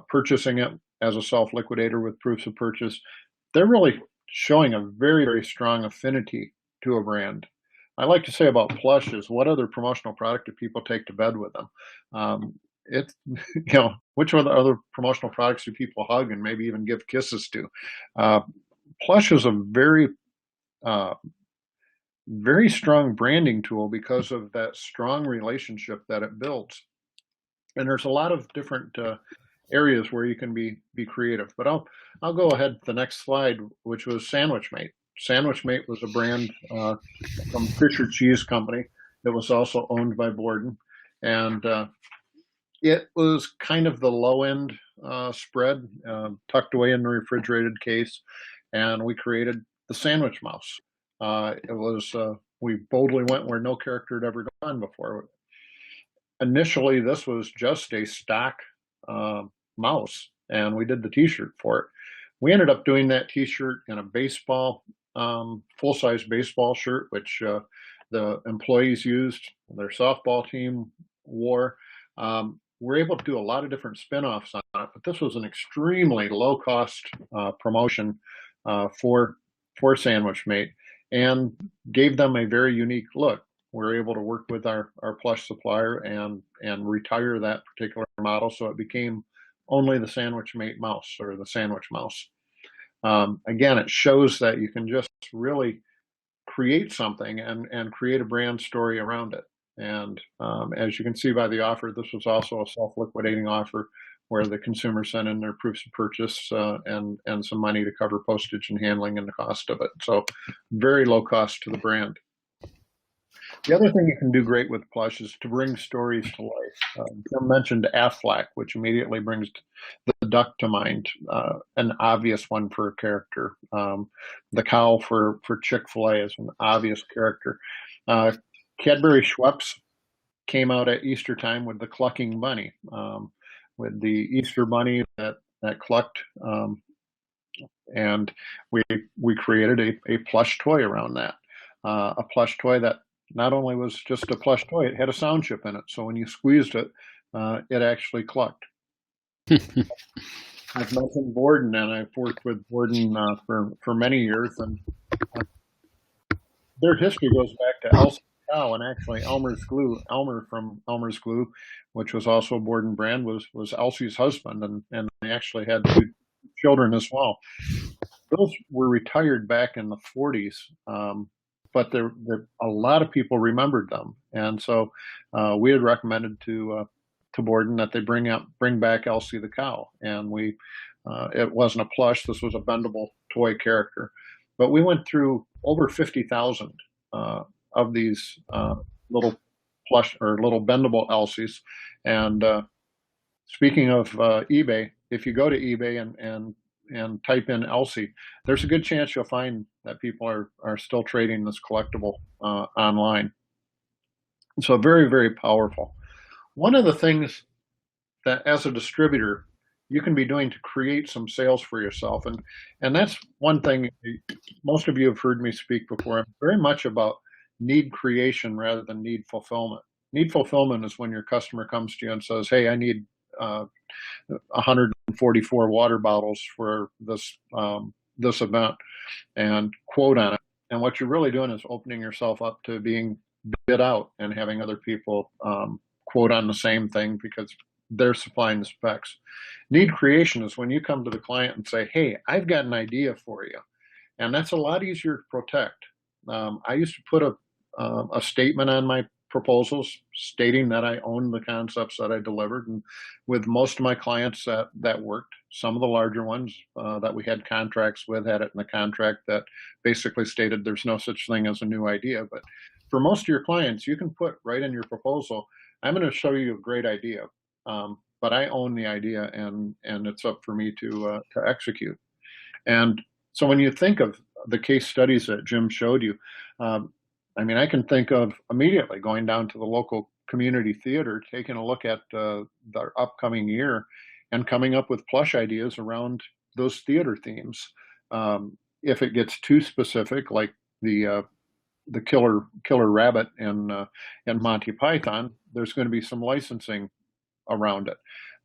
purchasing it as a self-liquidator with proofs of purchase, they're really showing a very, very strong affinity to a brand. I like to say about plush is, what other promotional product do people take to bed with them? It's, which other promotional products do people hug and maybe even give kisses to? Plush is a very, very strong branding tool because of that strong relationship that it builds. And there's a lot of different areas where you can be creative. But I'll go ahead to the next slide, which was Sandwich Mate. Sandwich Mate was a brand from Fisher Cheese Company that was also owned by Borden, and it was kind of the low end spread, tucked away in the refrigerated case, and we created the sandwich mouse. We boldly went where no character had ever gone before. Initially, this was just a stock uh, mouse, and we did the T-shirt for it. We ended up doing that T-shirt in a baseball, full-size baseball shirt, which the employees used, their softball team wore. We're able to do a lot of different spin-offs on it, but this was an extremely low-cost promotion for Sandwich Mate, and gave them a very unique look. We're able to work with our plush supplier and retire that particular model, so it became only the Sandwich Mate mouse, or the sandwich mouse. Again, it shows that you can just really create something and create a brand story around it. And as you can see by the offer, this was also a self-liquidating offer where the consumer sent in their proofs of purchase and some money to cover postage and handling and the cost of it. So very low cost to the brand. The other thing you can do great with plush is to bring stories to life. Jim mentioned Aflac, which immediately brings the duck to mind, an obvious one for a character. The cow for Chick-fil-A is an obvious character. Cadbury Schweppes came out at Easter time with the clucking bunny, with the Easter bunny that clucked, and we created a plush toy around that. A plush toy that not only was just a plush toy, it had a sound chip in it. So when you squeezed it, it actually clucked. I've mentioned Borden, and I've worked with Borden for many years, and their history goes back to Elsie Cow, and actually Elmer from Elmer's Glue, which was also a Borden brand, was Elsie's husband, and they actually had 2 children as well. Those were retired back in the 40s. But a lot of people remembered them, and so we had recommended to Borden that they bring back Elsie the cow, and it wasn't a plush. This was a bendable toy character, but we went through over 50,000 of these little plush or little bendable Elsies. And speaking of eBay, if you go to eBay and type in Elsie, there's a good chance you'll find that people are still trading this collectible online. So very, very powerful. One of the things that as a distributor, you can be doing to create some sales for yourself. And that's one thing most of you have heard me speak before. I'm very much about need creation rather than need fulfillment. Need fulfillment is when your customer comes to you and says, hey, I need 144 water bottles for this event, and quote on it. And what you're really doing is opening yourself up to being bid out and having other people quote on the same thing because they're supplying the specs. Need creation is when you come to the client and say, hey, I've got an idea for you. And that's a lot easier to protect. I used to put a statement on my proposals stating that I owned the concepts that I delivered. And with most of my clients that worked, some of the larger ones that we had contracts with had it in the contract that basically stated there's no such thing as a new idea. But for most of your clients, you can put right in your proposal, I'm going to show you a great idea, but I own the idea and it's up for me to execute. And so when you think of the case studies that Jim showed you, I mean, I can think of immediately going down to the local community theater, taking a look at the upcoming year and coming up with plush ideas around those theater themes. If it gets too specific, like the killer rabbit in Monty Python, there's going to be some licensing around it.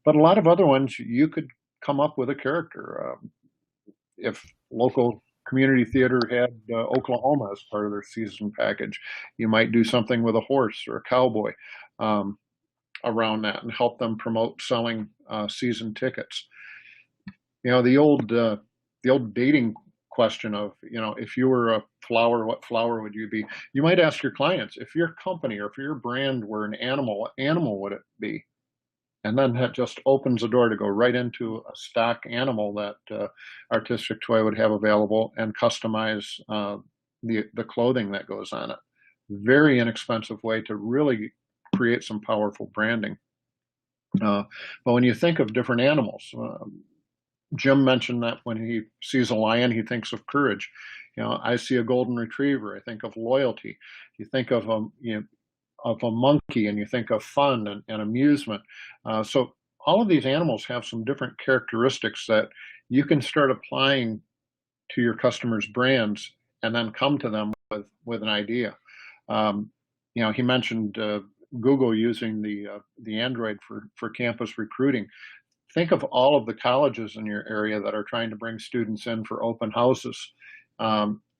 But a lot of other ones, you could come up with a character. If local community theater had Oklahoma as part of their season package, you might do something with a horse or a cowboy around that and help them promote selling season tickets. You know, the old dating question of, you know, if you were a flower, what flower would you be? You might ask your clients, if your company or if your brand were an animal, what animal would it be? And then that just opens the door to go right into a stock animal that Artistic Toy would have available and customize the clothing that goes on it. Very inexpensive way to really create some powerful branding. But when you think of different animals, Jim mentioned that when he sees a lion, he thinks of courage. I see a golden retriever, I think of loyalty. You think of a monkey, and you think of fun and amusement. So all of these animals have some different characteristics that you can start applying to your customers' brands, and then come to them with an idea. Um, he mentioned Google using the Android for campus recruiting. Think of all of the colleges in your area that are trying to bring students in for open houses.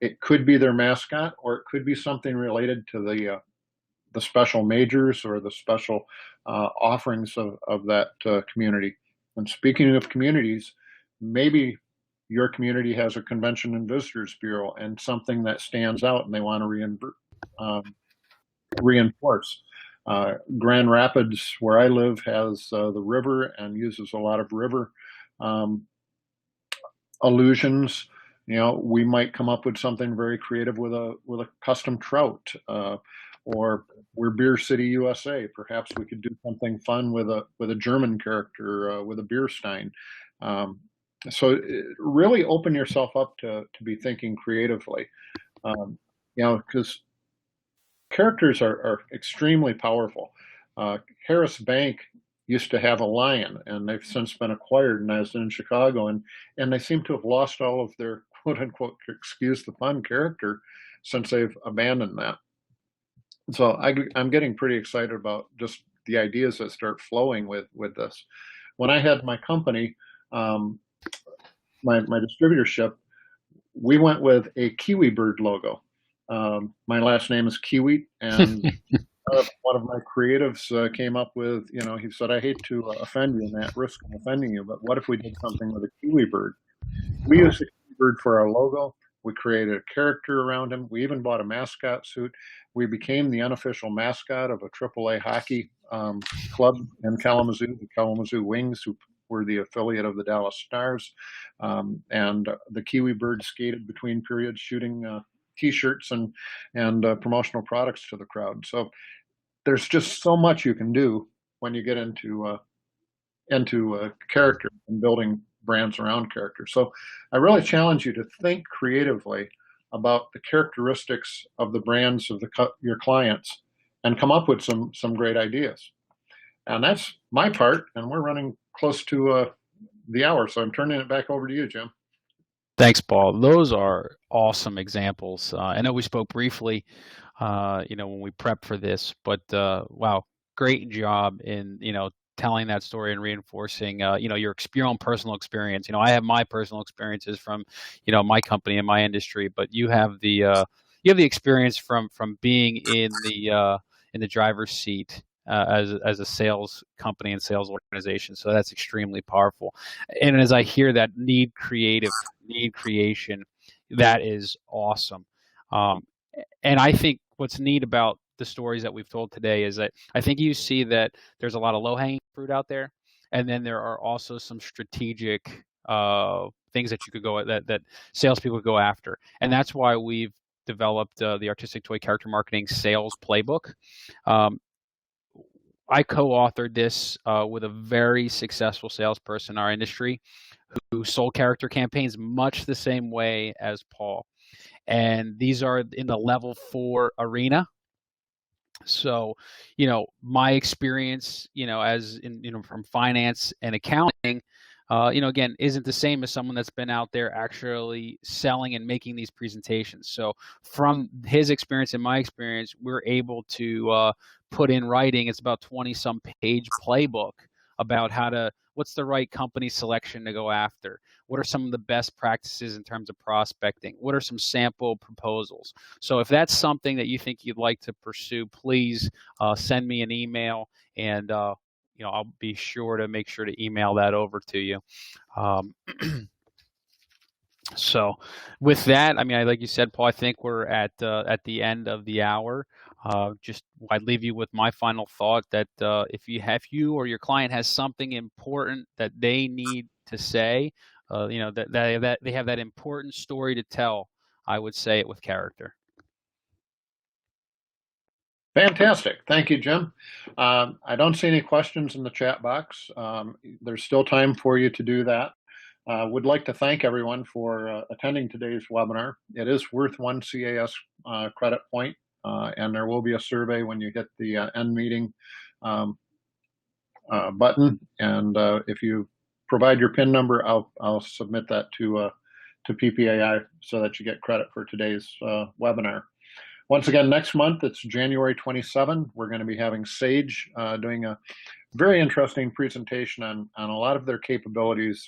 It could be their mascot, or it could be something related to the special majors or the special offerings of that community. And speaking of communities, maybe your community has a convention and visitors bureau and something that stands out, and they want to reinforce. Grand Rapids, where I live, has the river and uses a lot of river um, allusions. We might come up with something very creative with a custom trout, or we're Beer City, USA. Perhaps we could do something fun with a German character, with a beer stein. So really open yourself up to be thinking creatively. Because characters are extremely powerful. Harris Bank used to have a lion, and they've since been acquired, and I was in Chicago, and they seem to have lost all of their quote unquote, excuse the pun, character since they've abandoned that. So I'm getting pretty excited about just the ideas that start flowing with this. When I had my company, um, my distributorship, we went with a kiwi bird logo. My last name is Kiewiet, and one of my creatives came up with, he said, I hate to offend you and at risk of offending you, but what if we did something with a kiwi bird? We used the kiwi bird for our logo. We created a character around him. We even bought a mascot suit. We became the unofficial mascot of a AAA hockey club in Kalamazoo, the Kalamazoo Wings, who were the affiliate of the Dallas Stars. And the kiwi bird skated between periods, shooting T-shirts and promotional products to the crowd. So there's just so much you can do when you get into character and building brands around character. So I really challenge you to think creatively about the characteristics of the brands of your clients, and come up with some great ideas. And that's my part, and we're running close to the hour, so I'm turning it back over to you, Jim. Thanks, Paul. Those are awesome examples. I know we spoke briefly, when we prepped for this, but wow, great job in, telling that story and reinforcing, your own personal experience. I have my personal experiences from, my company and my industry, but you have the experience from being in the driver's seat as a sales company and sales organization. So that's extremely powerful. And as I hear that need creation, that is awesome. Um, and I think what's neat about the stories that we've told today is that I think you see that there's a lot of low hanging fruit out there, and then there are also some strategic things that you could go that salespeople could go after, and that's why we've developed the Artistic Toy Character Marketing Sales Playbook. Um, I co-authored this with a very successful salesperson in our industry who sold character campaigns much the same way as Paul. And these are in the level 4 arena. So, my experience, as in, from finance and accounting, again, isn't the same as someone that's been out there actually selling and making these presentations. So from his experience and my experience, we're able to put in writing, it's about 20 some page playbook about what's the right company selection to go after? What are some of the best practices in terms of prospecting? What are some sample proposals? So if that's something that you think you'd like to pursue, please send me an email, and I'll be sure to make sure to email that over to you. So with that, I mean, like you said, Paul, I think we're at the end of the hour. Just I'd leave you with my final thought that if you or your client has something important that they need to say, that they have that important story to tell, I would say it with character. Fantastic. Thank you, Jim. I don't see any questions in the chat box. There's still time for you to do that. Would like to thank everyone for attending today's webinar. It is worth one CAS credit point, and there will be a survey when you hit the end meeting button. And if you provide your PIN number, I'll submit that to PPAI so that you get credit for today's webinar. Once again, next month, it's January 27. We're going to be having Sage doing a very interesting presentation on a lot of their capabilities,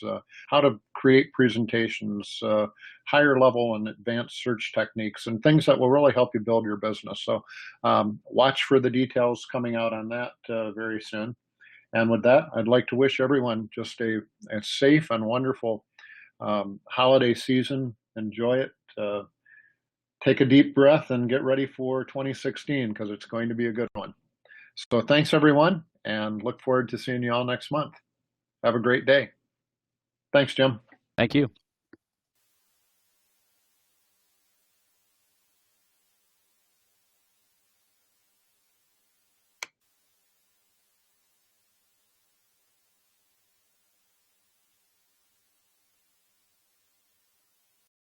how to create presentations, higher level and advanced search techniques, and things that will really help you build your business. So watch for the details coming out on that very soon. And with that, I'd like to wish everyone just a safe and wonderful holiday season. Enjoy it. Take a deep breath and get ready for 2016 because it's going to be a good one. So thanks, everyone, and look forward to seeing you all next month. Have a great day. Thanks, Jim. Thank you.